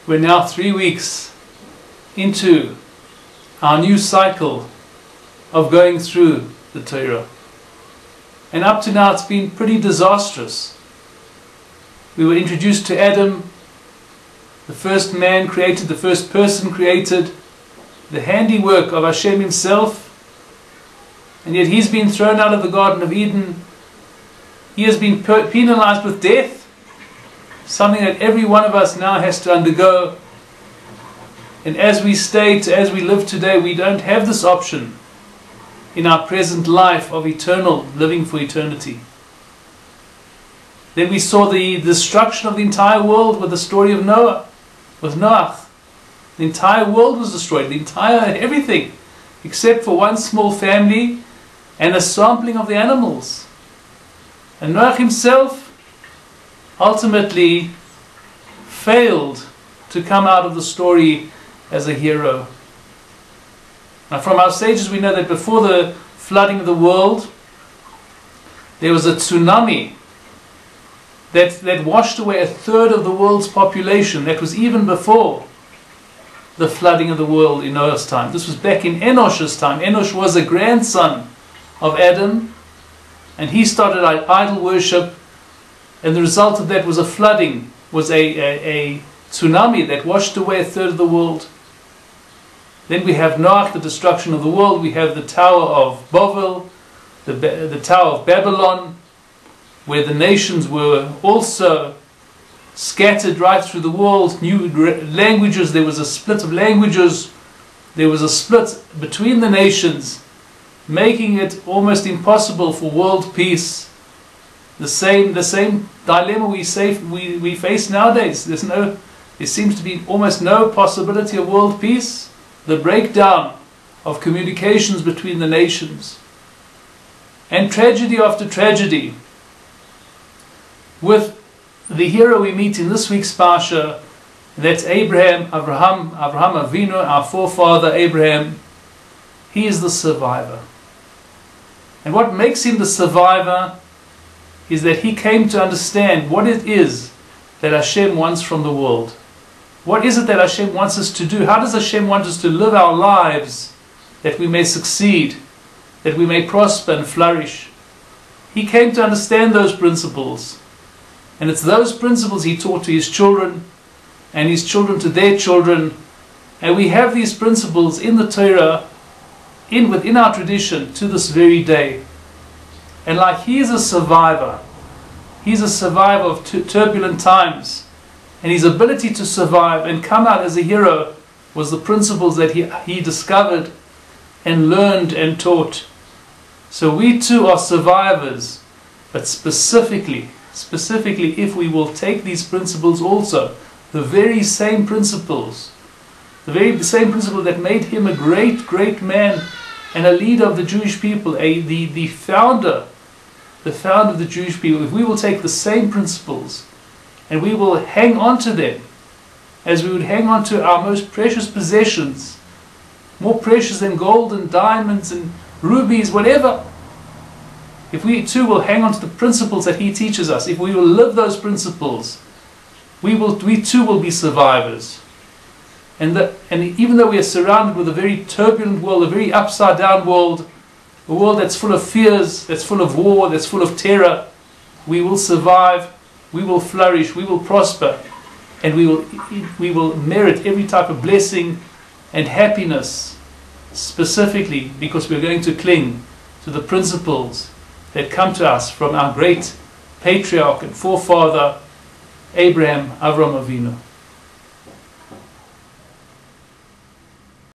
We're now 3 weeks into our new cycle of going through the Torah. And up to now it's been pretty disastrous. We were introduced to Adam, the first man created, the first person created, the handiwork of Hashem himself, and yet he's been thrown out of the Garden of Eden. He has been penalized with death, something that every one of us now has to undergo. And as we live today, we don't have this option in our present life of eternal, living for eternity. Then we saw the destruction of the entire world with the story of Noah, with Noah. The entire world was destroyed, everything, except for one small family and a sampling of the animals. And Noah himself ultimately failed to come out of the story as a hero. Now, from our sages we know that before the flooding of the world, there was a tsunami that washed away 1/3 of the world's population. That was even before the flooding of the world in Noah's time. This was back in Enosh's time. Enosh was a grandson of Adam, and he started idol worship, and the result of that was a flooding, was a tsunami that washed away 1/3 of the world. Then we have Noah, the destruction of the world. We have the Tower of Babel, the Tower of Babylon, where the nations were also scattered right through the world. New languages, there was a split of languages. There was a split between the nations, making it almost impossible for world peace. The same dilemma we face nowadays. There seems to be almost no possibility of world peace. The breakdown of communications between the nations, and tragedy after tragedy, with the hero we meet in this week's Parsha. That's Avraham Avinu, our forefather Abraham. He is the survivor. And what makes him the survivor is that he came to understand what it is that Hashem wants from the world. What is it that Hashem wants us to do? How does Hashem want us to live our lives that we may succeed, that we may prosper and flourish? He came to understand those principles. And it's those principles he taught to his children, and his children to their children. And we have these principles in the Torah, within our tradition, to this very day. And like he is a survivor, he's a survivor of turbulent times. And his ability to survive and come out as a hero was the principles that he discovered and learned and taught. So we too are survivors, but specifically if we will take these principles also, the very same principles that made him a great man and a leader of the Jewish people, the founder of the Jewish people. If we will take the same principles and we will hang on to them as we would hang on to our most precious possessions, more precious than gold and diamonds and rubies, whatever. If we too will hang on to the principles that he teaches us, if we will live those principles, we too will be survivors. And even though we are surrounded with a very turbulent world, a very upside down world, a world that's full of fears, that's full of war, that's full of terror, we will survive, we will flourish, we will prosper, and we will merit every type of blessing and happiness, specifically because we're going to cling to the principles that come to us from our great patriarch and forefather, Avraham Avinu.